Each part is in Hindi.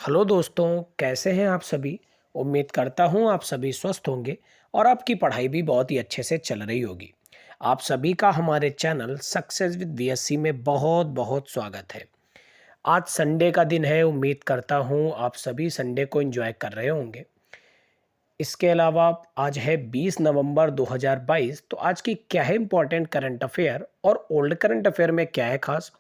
हेलो दोस्तों, कैसे हैं आप सभी। उम्मीद करता हूं आप सभी स्वस्थ होंगे और आपकी पढ़ाई भी बहुत ही अच्छे से चल रही होगी। आप सभी का हमारे चैनल सक्सेस विद वीएससी में बहुत बहुत स्वागत है। आज संडे का दिन है। उम्मीद करता हूं आप सभी संडे को एंजॉय कर रहे होंगे। इसके अलावा आज है 20 नवंबर 2022। तो आज की क्या है इंपॉर्टेंट करंट अफेयर और ओल्ड करंट अफेयर में क्या है खास,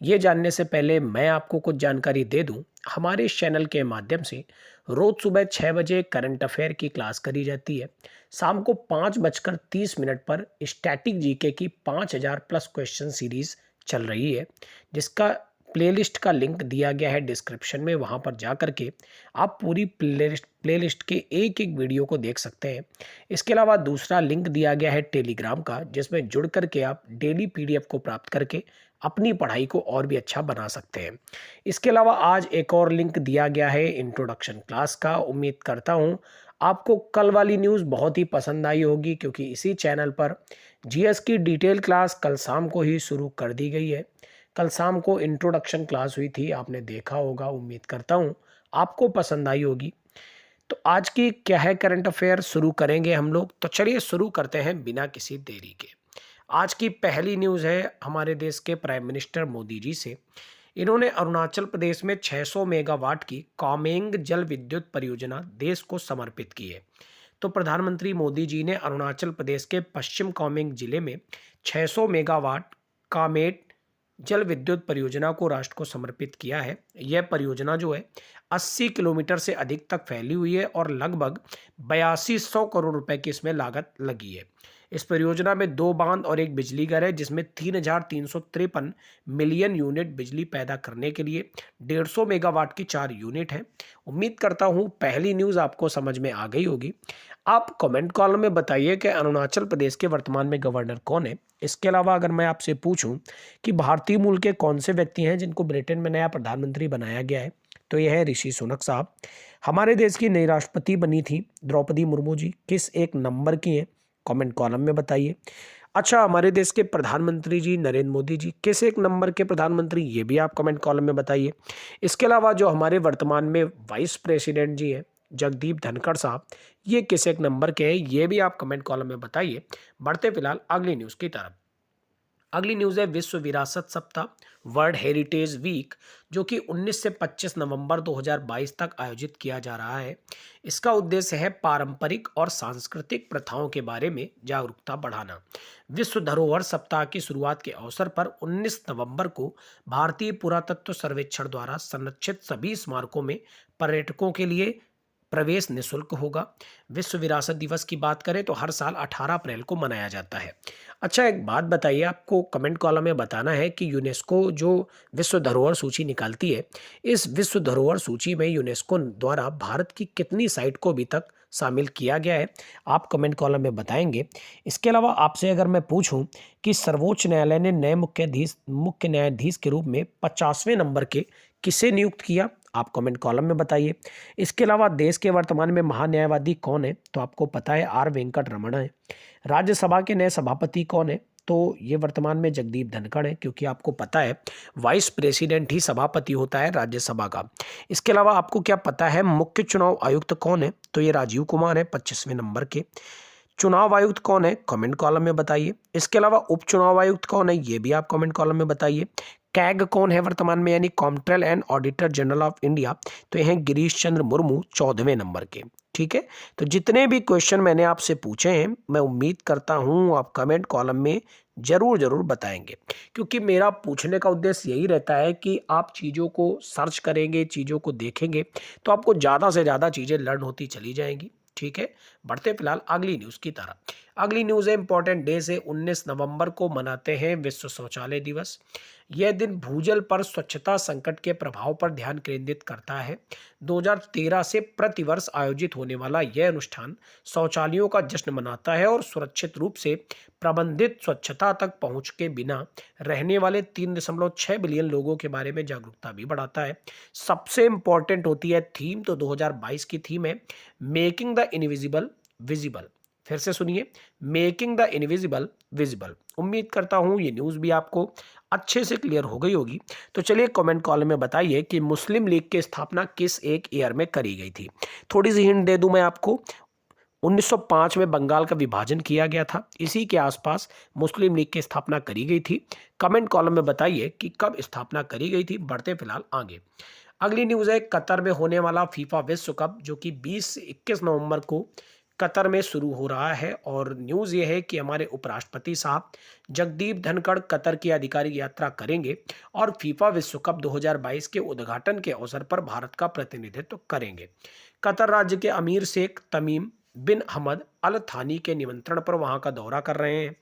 ये जानने से पहले मैं आपको कुछ जानकारी दे दूं। हमारे इस चैनल के माध्यम से रोज सुबह 6 बजे करंट अफेयर की क्लास करी जाती है। शाम को 5:30 पर स्टैटिक जीके की 5000+ क्वेश्चन सीरीज चल रही है, जिसका प्लेलिस्ट का लिंक दिया गया है डिस्क्रिप्शन में। वहां पर जा करके आप पूरी प्लेलिस्ट के एक एक वीडियो को देख सकते हैं। इसके अलावा दूसरा लिंक दिया गया है टेलीग्राम का, जिसमें जुड़ करके आप डेली पीडीएफ को प्राप्त करके अपनी पढ़ाई को और भी अच्छा बना सकते हैं। इसके अलावा आज एक और लिंक दिया गया है इंट्रोडक्शन क्लास का। उम्मीद करता हूँ आपको कल वाली न्यूज़ बहुत ही पसंद आई होगी, क्योंकि इसी चैनल पर जीएस की डिटेल क्लास कल शाम को ही शुरू कर दी गई है। कल शाम को इंट्रोडक्शन क्लास हुई थी, आपने देखा होगा। उम्मीद करता हूँ आपको पसंद आई होगी। तो आज की क्या है करंट अफेयर शुरू करेंगे हम लोग। तो चलिए शुरू करते हैं बिना किसी देरी के। आज की पहली न्यूज़ है हमारे देश के प्राइम मिनिस्टर मोदी जी से। इन्होंने अरुणाचल प्रदेश में 600 मेगावाट की कामेंग जल विद्युत परियोजना देश को समर्पित की है। तो प्रधानमंत्री मोदी जी ने अरुणाचल प्रदेश के पश्चिम कामेंग जिले में 600 मेगावाट कामेट जल विद्युत परियोजना को राष्ट्र को समर्पित किया है। यह परियोजना जो है 80 किलोमीटर से अधिक तक फैली हुई है और लगभग 8200 करोड़ रुपए की इसमें लागत लगी है। इस परियोजना में 2 बांध और एक बिजली घर है, जिसमें 3353 मिलियन यूनिट बिजली पैदा करने के लिए 150 मेगावाट की 4 यूनिट है। उम्मीद करता हूँ पहली न्यूज़ आपको समझ में आ गई होगी। आप कमेंट कॉलम में बताइए कि अरुणाचल प्रदेश के वर्तमान में गवर्नर कौन है। इसके अलावा अगर मैं आपसे पूछूं कि भारतीय मूल के कौन से व्यक्ति हैं जिनको ब्रिटेन में नया प्रधानमंत्री बनाया गया है, तो यह है ऋषि सुनक साहब। हमारे देश की नई राष्ट्रपति बनी थी द्रौपदी मुर्मू जी, किस एक नंबर की हैं, कमेंट कॉलम में बताइए। अच्छा, हमारे देश के प्रधानमंत्री जी नरेंद्र मोदी जी किस एक नंबर के प्रधानमंत्री, ये भी आप कमेंट कॉलम में बताइए। इसके अलावा जो हमारे वर्तमान में वाइस प्रेसिडेंट जी हैं जगदीप धनखड़ साहब, ये किस एक नंबर के हैं, ये भी आप कमेंट कॉलम में बताइए। बढ़ते फिलहाल अगली न्यूज़ की तरफ। अगली न्यूज़ है विश्व विरासत सप्ताह, वर्ल्ड हेरिटेज वीक, जो कि 19 से 25 नवंबर 2022 तक आयोजित किया जा रहा है। इसका उद्देश्य है पारंपरिक और सांस्कृतिक प्रथाओं के बारे में जागरूकता बढ़ाना। विश्व धरोहर सप्ताह की शुरुआत के अवसर पर 19 नवंबर को भारतीय पुरातत्व सर्वेक्षण द्वारा संरक्षित सभी स्मारकों में पर्यटकों के लिए प्रवेश निःशुल्क होगा। विश्व विरासत दिवस की बात करें तो हर साल 18 अप्रैल को मनाया जाता है। अच्छा, एक बात बताइए, आपको कमेंट कॉलम में बताना है कि यूनेस्को जो विश्व धरोहर सूची निकालती है, इस विश्व धरोहर सूची में यूनेस्को द्वारा भारत की कितनी साइट को अभी तक शामिल किया गया है, आप कमेंट कॉलम में बताएंगे। इसके अलावा आपसे अगर मैं पूछूं कि सर्वोच्च न्यायालय ने नए मुख्य न्यायाधीश के रूप में 50वें नंबर के किसे नियुक्त किया, आप कमेंट कॉलम में बताइए। इसके अलावा देश के वर्तमान में महान्यायवादी कौन है, तो आपको पता है आर वेंकट रमणा है। राज्यसभा के नए सभापति कौन है, तो ये वर्तमान में जगदीप धनखड़ है, क्योंकि आपको पता है वाइस प्रेसिडेंट ही सभापति होता है राज्यसभा का। इसके अलावा आपको क्या पता है मुख्य चुनाव आयुक्त कौन है, तो ये राजीव कुमार है 25वें नंबर के। चुनाव आयुक्त कौन है, कमेंट कॉलम में बताइए। इसके अलावा उप चुनाव आयुक्त कौन है, ये भी आप कमेंट कॉलम में बताइए। कैग कौन है वर्तमान में, यानी comptroller and auditor general of India, तो ये हैं गिरीश चंद्र मुर्मू 14वें नंबर के। ठीक है, तो जितने भी क्वेश्चन मैंने आपसे पूछे हैं, मैं उम्मीद करता हूं आप कमेंट कॉलम में जरूर जरूर बताएंगे, क्योंकि मेरा पूछने का उद्देश्य यही रहता है कि आप चीज़ों को सर्च करेंगे, चीज़ों को देखेंगे, तो आपको ज़्यादा से ज़्यादा चीज़ें लर्न होती चली जाएंगी। ठीक है, बढ़ते फिलहाल अगली न्यूज़ की तरफ। अगली न्यूज़ है इंपॉर्टेंट डे से 19 नवंबर को मनाते हैं विश्व शौचालय दिवस। यह दिन भूजल पर स्वच्छता संकट के प्रभाव पर ध्यान केंद्रित करता है। 2013 से प्रतिवर्ष आयोजित होने वाला यह अनुष्ठान शौचालयों का जश्न मनाता है और सुरक्षित रूप से प्रबंधित स्वच्छता तक पहुंच के बिना रहने वाले 3.6 बिलियन लोगों के बारे में जागरूकता भी बढ़ाता है। सबसे इंपॉर्टेंट होती है थीम, तो 2022 की थीम है मेकिंग द इनविजिबल विजिबल। फिर से सुनिए, मेकिंग द इनविजिबल विजिबल। उम्मीद करता हूं ये न्यूज़ भी आपको अच्छे से क्लियर हो गई होगी। तो चलिए कमेंट कॉलम में बताइए कि मुस्लिम लीग की स्थापना किस एक ईयर में करी गई थी। थोड़ी सी हिंट दे दूं मैं आपको, 1905 में बंगाल का विभाजन किया गया था, इसी के आसपास मुस्लिम लीग की स्थापना करी गई थी। कमेंट कॉलम में बताइए कि कब स्थापना करी गई थी। बढ़ते फिलहाल आगे। अगली न्यूज़ है कतर में होने वाला फीफा विश्व कप, जो कि 20 से 21 नवंबर को कतर में शुरू हो रहा है। और न्यूज़ ये है कि हमारे उपराष्ट्रपति साहब जगदीप धनखड़ कतर की आधिकारिक यात्रा करेंगे और फीफा विश्व कप 2022 के उद्घाटन के अवसर पर भारत का प्रतिनिधित्व करेंगे। कतर राज्य के अमीर शेख तमीम बिन हमद अल थानी के निमंत्रण पर वहां का दौरा कर रहे हैं।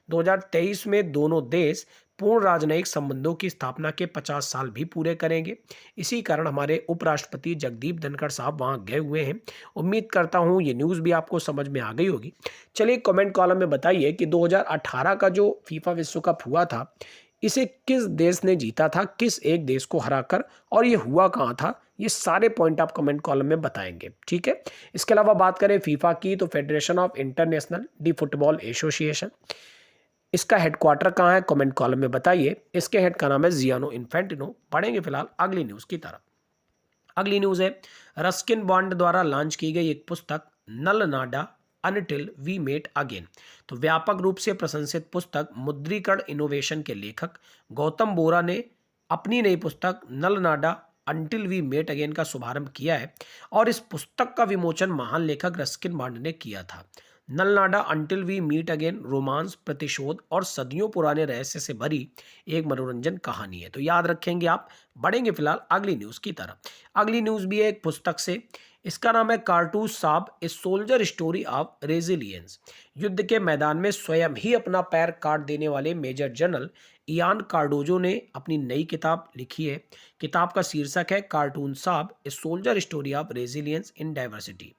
2023 में दोनों देश पूर्ण राजनयिक संबंधों की स्थापना के 50 साल भी पूरे करेंगे। इसी कारण हमारे उपराष्ट्रपति जगदीप धनखड़ साहब वहां गए हुए हैं। उम्मीद करता हूं ये न्यूज़ भी आपको समझ में आ गई होगी। चलिए कमेंट कॉलम में बताइए कि 2018 का जो फीफा विश्व कप हुआ था, इसे किस देश ने जीता था, किस एक देश को हराकर, और ये हुआ कहाँ था। ये सारे पॉइंट आप कमेंट कॉलम में बताएंगे, ठीक है। इसके अलावा बात करें फीफा की, तो federation of international D football association, इसका हेडक्वार्टर कहाँ है, कमेंट कॉलम में बताइए। इसके हेड का नाम है जियानो इन्फेंटिनो। पढ़ेंगे फिलहाल अगली न्यूज़ की तरफ। अगली न्यूज़ है रस्किन बॉन्ड द्वारा लॉन्च की गई एक पुस्तक नल नाडा अनटिल वी मेट अगेन। तो व्यापक रूप से प्रशंसित पुस्तक मुद्रीकरण इनोवेशन के लेखक गौतम बोरा ने अपनी नई पुस्तक नल नाडा अंटिल वी मेट अगेन का शुभारंभ किया है। और इस पुस्तक का विमोचन महान लेखक रस्किन बॉन्ड ने किया था। नलनाडा until we meet again romance, प्रतिशोध और सदियों पुराने रहस्य से भरी एक मनोरंजन कहानी है। तो याद रखेंगे आप। बढ़ेंगे फिलहाल अगली न्यूज़ की तरफ। अगली न्यूज़ भी है एक पुस्तक से। इसका नाम है कारतूस साहब a soldier story of resilience. युद्ध के मैदान में स्वयं ही अपना पैर काट देने वाले मेजर जनरल इयान कार्डोजो ने अपनी नई किताब लिखी है। किताब का शीर्षक है कार्टून साहब a soldier story of resilience in diversity.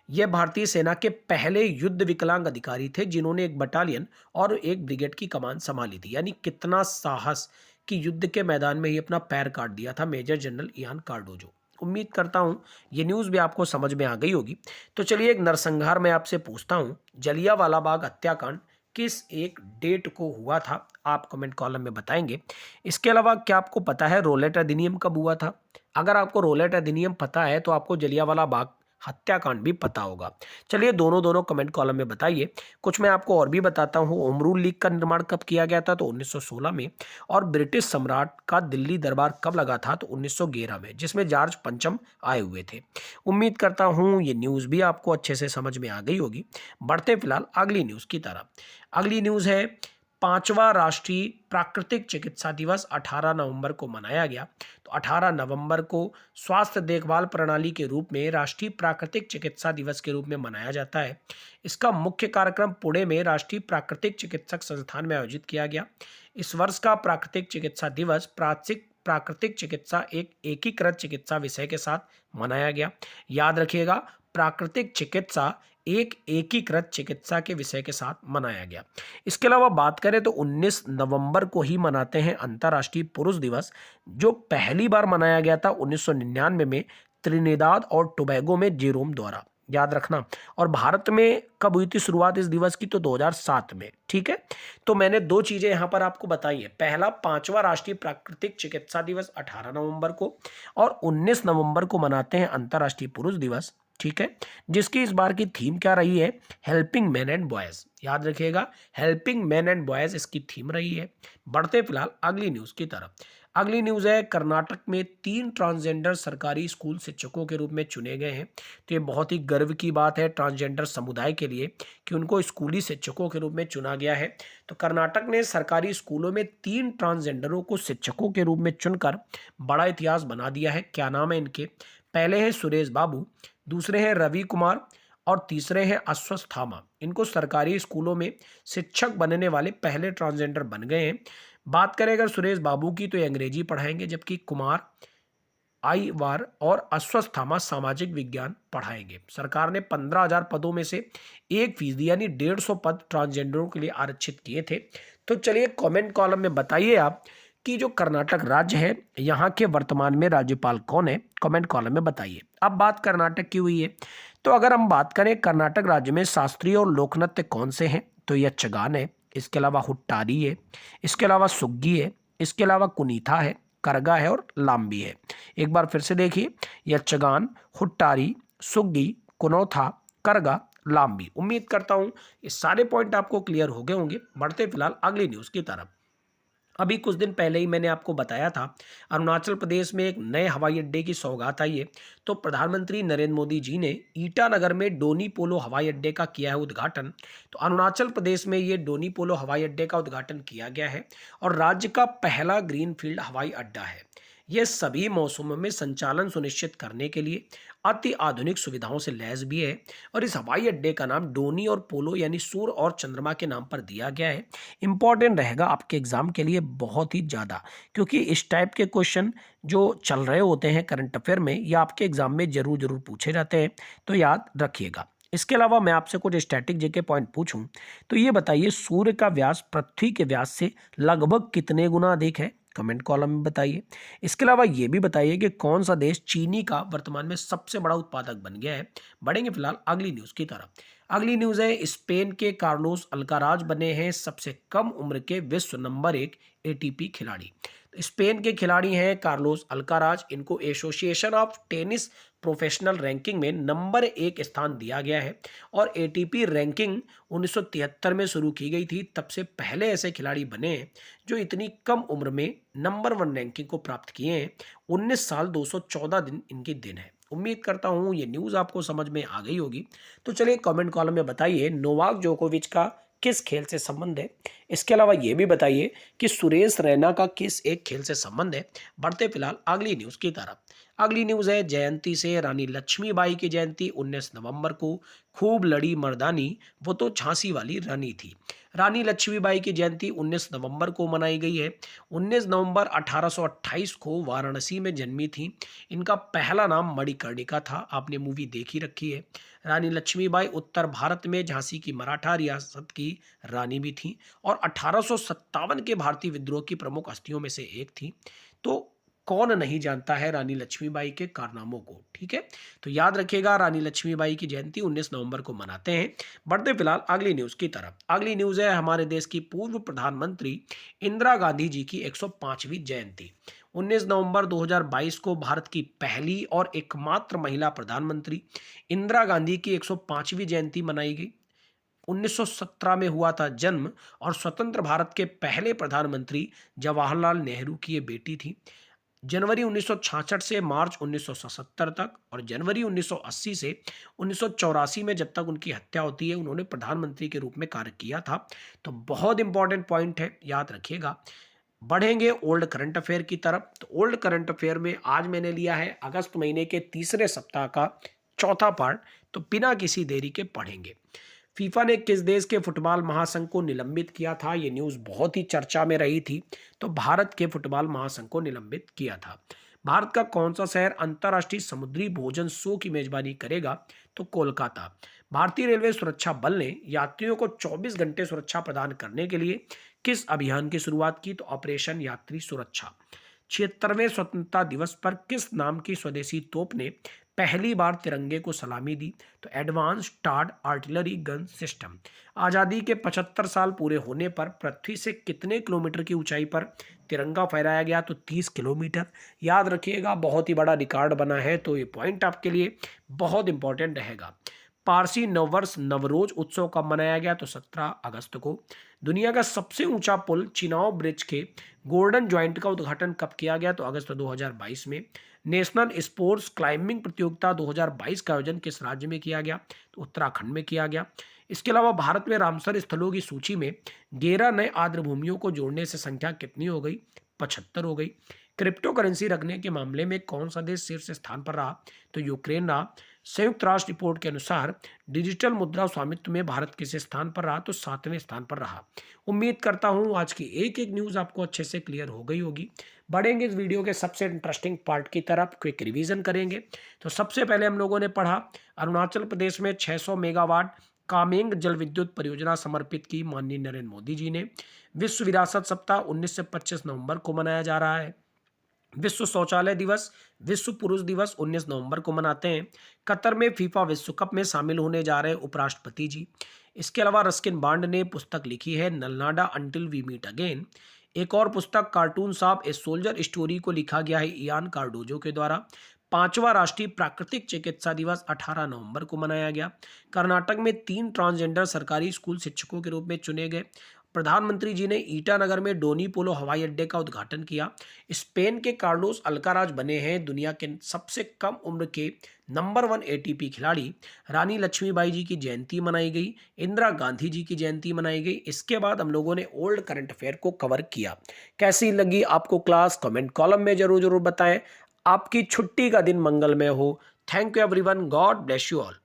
यह भारतीय सेना के पहले युद्ध विकलांग अधिकारी थे जिन्होंने एक बटालियन और एक ब्रिगेड की कमान संभाली थी। यानी कितना साहस कि युद्ध के मैदान में ही अपना पैर काट दिया था मेजर जनरल इयान कार्डोजो। उम्मीद करता हूं ये न्यूज़ भी आपको समझ में आ गई होगी। तो चलिए एक नरसंहार मैं आपसे पूछता हूं, जलियांवाला बाग हत्याकांड किस एक डेट को हुआ था, आप कमेंट कॉलम में बताएंगे। इसके अलावा क्या आपको पता है रोलेट अधिनियम कब हुआ था। अगर आपको रोलेट अधिनियम पता है तो आपको जलियांवाला बाग हत्याकांड भी पता होगा। चलिए दोनों दोनों कमेंट कॉलम में बताइए। कुछ मैं आपको और भी बताता हूँ। होम रूल लीग का निर्माण कब किया गया था, तो 1916 में। और ब्रिटिश सम्राट का दिल्ली दरबार कब लगा था, तो 1911 में, जिसमें जॉर्ज पंचम आए हुए थे। उम्मीद करता हूँ ये न्यूज़ भी आपको अच्छे से समझ में आ गई होगी। बढ़ते फिलहाल अगली न्यूज़ की तरफ। अगली न्यूज़ है 5वां राष्ट्रीय प्राकृतिक चिकित्सा दिवस 18 नवंबर को मनाया गया। तो 18 नवंबर को स्वास्थ्य देखभाल प्रणाली के रूप में राष्ट्रीय प्राकृतिक चिकित्सा दिवस के रूप में मनाया जाता है। इसका मुख्य कार्यक्रम पुणे में राष्ट्रीय प्राकृतिक चिकित्सक संस्थान में आयोजित किया गया। इस वर्ष का प्राकृतिक चिकित्सा दिवस प्राकृतिक चिकित्सा एक एकीकृत चिकित्सा विषय के साथ मनाया गया। याद रखिएगा, प्राकृतिक चिकित्सा एक एकीकृत चिकित्सा के विषय के साथ मनाया गया। इसके अलावा बात करें तो 19 नवंबर को ही मनाते हैं अंतर्राष्ट्रीय पुरुष दिवस, जो पहली बार मनाया गया था 1999 में त्रिनिदाद और टोबैगो में जेरोम द्वारा। याद रखना। और भारत में कब हुई थी शुरुआत इस दिवस की, तो 2007 में। ठीक है। तो मैंने दो चीजें यहां पर आपको बताई है। पहला, 5वां राष्ट्रीय प्राकृतिक चिकित्सा दिवस 18 नवंबर को, और 19 नवंबर को मनाते हैं अंतर्राष्ट्रीय पुरुष दिवस। ठीक है। जिसकी इस बार की थीम क्या रही है, हेल्पिंग मैन एंड बॉयज। याद रखिएगा, हेल्पिंग मैन एंड बॉयज इसकी थीम रही है। बढ़ते फिलहाल अगली न्यूज की तरफ। अगली न्यूज है कर्नाटक में 3 ट्रांसजेंडर सरकारी स्कूल शिक्षकों के रूप में चुने गए हैं। तो ये बहुत ही गर्व की बात है ट्रांसजेंडर समुदाय के लिए कि उनको स्कूली शिक्षकों के रूप में चुना गया है। तो कर्नाटक ने सरकारी स्कूलों में 3 ट्रांसजेंडरों को शिक्षकों के रूप में चुनकर बड़ा इतिहास बना दिया है। क्या नाम है इनके? पहले हैं सुरेश बाबू, दूसरे हैं रवि कुमार, और तीसरे हैं अश्वत्थामा। इनको सरकारी स्कूलों में शिक्षक बनने वाले पहले ट्रांसजेंडर बन गए हैं। बात करें अगर सुरेश बाबू की, तो ये अंग्रेजी पढ़ाएंगे, जबकि कुमार आईवार और अश्वत्थामा सामाजिक विज्ञान पढ़ाएंगे। सरकार ने 15,000 पदों में से 1% यानी 150 पद ट्रांसजेंडरों के लिए आरक्षित किए थे। तो चलिए कमेंट कॉलम में बताइए आप कि जो कर्नाटक राज्य है, यहाँ के वर्तमान में राज्यपाल कौन है, कमेंट कॉलम में बताइए। अब बात कर्नाटक की हुई है, तो अगर हम बात करें कर्नाटक राज्य में शास्त्रीय और लोक नृत्य कौन से हैं, तो यक्षगान है, इसके अलावा हुट्टारी है, इसके अलावा सुग्गी है, इसके अलावा कुनीथा है, करगा है और लाम्बी है। एक बार फिर से देखिए, यक्षगान, हुट्टारी, सुग्गी, कुनौथा, करगा, लाम्बी। उम्मीद करता हूं ये सारे पॉइंट आपको क्लियर हो गए होंगे। बढ़ते फिलहाल अगली न्यूज़ की तरफ। अभी कुछ दिन पहले ही मैंने आपको बताया था, अरुणाचल प्रदेश में एक नए हवाई अड्डे की सौगात आई है। तो प्रधानमंत्री नरेंद्र मोदी जी ने ईटानगर में डोनी पोलो हवाई अड्डे का किया है उद्घाटन। तो अरुणाचल प्रदेश में ये डोनी पोलो हवाई अड्डे का उद्घाटन किया गया है और राज्य का पहला ग्रीनफील्ड हवाई अड्डा है। यह सभी मौसमों में संचालन सुनिश्चित करने के लिए अति आधुनिक सुविधाओं से लैस भी है। और इस हवाई अड्डे का नाम डोनी और पोलो यानी सूर्य और चंद्रमा के नाम पर दिया गया है। इंपॉर्टेंट रहेगा आपके एग्जाम के लिए बहुत ही ज़्यादा, क्योंकि इस टाइप के क्वेश्चन जो चल रहे होते हैं करंट अफेयर में, या आपके एग्जाम में जरूर जरूर पूछे जाते हैं, तो याद रखिएगा। इसके अलावा मैं आपसे कुछ स्टैटिक जीके पॉइंट पूछूं तो ये बताइए, सूर्य का व्यास पृथ्वी के व्यास से लगभग कितने गुना अधिक है? कमेंट कॉलम में बताइए। इसके अलावा ये भी बताइए कि कौन सा देश चीनी का वर्तमान में सबसे बड़ा उत्पादक बन गया है। बढ़ेंगे फिलहाल अगली न्यूज़ की तरफ। अगली न्यूज़ है, स्पेन के कार्लोस अल्काराज बने हैं सबसे कम उम्र के विश्व नंबर 1 एटीपी खिलाड़ी। तो स्पेन के खिलाड़ी हैं कार्लोस अल्काराज। इनको association of tennis professional ranking में नंबर 1 स्थान दिया गया है। और एटीपी रैंकिंग 1973 में शुरू की गई थी। तब से पहले ऐसे खिलाड़ी बने हैं जो इतनी कम उम्र में नंबर 1 रैंकिंग को प्राप्त किए हैं। 19 साल 214 दिन इनकी दिन है। उम्मीद करता हूँ ये न्यूज़ आपको समझ में आ गई होगी। तो चलिए कमेंट कॉलम में बताइए, नोवाक जोकोविच का किस खेल से संबंध है। इसके अलावा ये भी बताइए कि सुरेश रैना का किस एक खेल से संबंध है। बढ़ते फिलहाल अगली न्यूज़ की तरफ। अगली न्यूज़ है, जयंती से रानी लक्ष्मीबाई की जयंती 19 नवंबर को। खूब लड़ी मर्दानी, वो तो झांसी वाली रानी थी। रानी लक्ष्मीबाई की जयंती 19 नवंबर को मनाई गई है। 19 नवंबर 1828 को वाराणसी में जन्मी थी। इनका पहला नाम मणिकर्णिका था। आपने मूवी देखी रखी है। रानी लक्ष्मीबाई उत्तर भारत में झांसी की मराठा रियासत की रानी भी थी और 1857 के भारतीय विद्रोह की प्रमुख हस्तियों में से एक थी। तो कौन नहीं जानता है रानी लक्ष्मीबाई के कारनामों को, ठीक है। तो याद रखिएगा, रानी लक्ष्मीबाई की जयंती 19 नवंबर को मनाते हैं। बढ़ते फिलहाल अगली न्यूज़ की तरफ। अगली न्यूज़ है, हमारे देश की पूर्व प्रधानमंत्री इंदिरा गांधी जी की 105वीं जयंती। 19 नवंबर 2022 को भारत की पहली और एकमात्र महिला प्रधानमंत्री इंदिरा गांधी की 105वीं जयंती मनाई गई। 1917 में हुआ था जन्म और स्वतंत्र भारत के पहले प्रधानमंत्री जवाहरलाल नेहरू की ये बेटी थी। जनवरी 1966 से मार्च 1977 तक और जनवरी 1980 से 1984 में जब तक उनकी हत्या होती है, उन्होंने प्रधानमंत्री के रूप में कार्य किया था। तो बहुत इंपॉर्टेंट पॉइंट है, याद रखिएगा। बढ़ेंगे ओल्ड करंट अफेयर की तरफ। तो ओल्ड करंट अफेयर में आज मैंने लिया है अगस्त महीने के तीसरे सप्ताह का चौथा पार्ट। तो बिना किसी देरी के पढ़ेंगे। फीफा ने किस देश के फुटबॉल महासंघ को निलंबित किया था? ये न्यूज़ बहुत ही चर्चा में रही थी। तो भारत के फुटबॉल महासंघ को निलंबित किया था। भारत का कौन सा शहर अंतर्राष्ट्रीय समुद्री भोजन शो की मेजबानी करेगा? तो कोलकाता। भारतीय रेलवे सुरक्षा बल ने यात्रियों को 24 घंटे सुरक्षा प्रदान करने के लिए किस अभियान की शुरुआत की? तो ऑपरेशन यात्री सुरक्षा। 76वें स्वतंत्रता दिवस पर किस नाम की स्वदेशी तोप ने पहली बार तिरंगे को सलामी दी? तो advance tarred artillery gun system. आज़ादी के 75 साल पूरे होने पर पृथ्वी से कितने किलोमीटर की ऊंचाई पर तिरंगा फहराया गया? तो 30 किलोमीटर। याद रखिएगा, बहुत ही बड़ा रिकॉर्ड बना है। तो ये पॉइंट आपके लिए बहुत इंपॉर्टेंट रहेगा। पारसी नववर्ष नवरोज उत्सव कब मनाया गया? तो 17 अगस्त को। दुनिया का सबसे ऊंचा पुल चिनाव ब्रिज के गोल्डन जॉइंट का उद्घाटन कब किया गया? तो अगस्त 2022 में। नेशनल स्पोर्ट्स क्लाइंबिंग प्रतियोगिता 2022 का आयोजन किस राज्य में किया गया? तो उत्तराखंड में किया गया। इसके अलावा भारत में रामसर स्थलों की सूची में 11 नए आर्द्र भूमियों को जोड़ने से संख्या कितनी हो गई? 75 हो गई। क्रिप्टो करेंसी रखने के मामले में कौन सा देश शीर्ष स्थान पर रहा? तो यूक्रेन रहा। संयुक्त राष्ट्र रिपोर्ट के अनुसार डिजिटल मुद्रा स्वामित्व में भारत किस स्थान पर रहा? तो 7वें स्थान पर रहा। उम्मीद करता हूं आज की एक एक न्यूज़ आपको अच्छे से क्लियर हो गई होगी। बढ़ेंगे इस वीडियो के सबसे इंटरेस्टिंग पार्ट की तरफ, क्विक रिवीजन करेंगे। तो सबसे पहले हम लोगों ने पढ़ा, अरुणाचल प्रदेश में 600 मेगावाट कामेंग जल विद्युत परियोजना समर्पित की माननीय नरेंद्र मोदी जी ने। विश्व विरासत सप्ताह 19 से 25 नवंबर को मनाया जा रहा है। विश्व शौचालय दिवस, विश्व पुरुष दिवस 19 नवंबर को मनाते हैं। कतर में फीफा विश्व कप में शामिल होने जा रहे उपराष्ट्रपति जी। इसके अलावा रस्किन बॉन्ड ने पुस्तक लिखी है नलनाडा अंटिल वी मीट अगेन। एक और पुस्तक कार्टून साहब ए सोल्जर स्टोरी को लिखा गया है इयान कार्डोजो के द्वारा। पांचवा राष्ट्रीय प्राकृतिक चिकित्सा दिवस 18 नवंबर को मनाया गया। कर्नाटक में 3 ट्रांसजेंडर सरकारी स्कूल शिक्षकों के रूप में चुने गए। प्रधानमंत्री जी ने ईटानगर में डोनी पोलो हवाई अड्डे का उद्घाटन किया। स्पेन के कार्लोस अल्काराज बने हैं दुनिया के सबसे कम उम्र के नंबर 1 एटीपी खिलाड़ी। रानी लक्ष्मीबाई जी की जयंती मनाई गई। इंदिरा गांधी जी की जयंती मनाई गई। इसके बाद हम लोगों ने ओल्ड करंट अफेयर को कवर किया। कैसी लगी आपको क्लास, कमेंट कॉलम में जरूर जरूर बताएं। आपकी छुट्टी का दिन मंगलमय हो। Thank you everyone, God bless you all.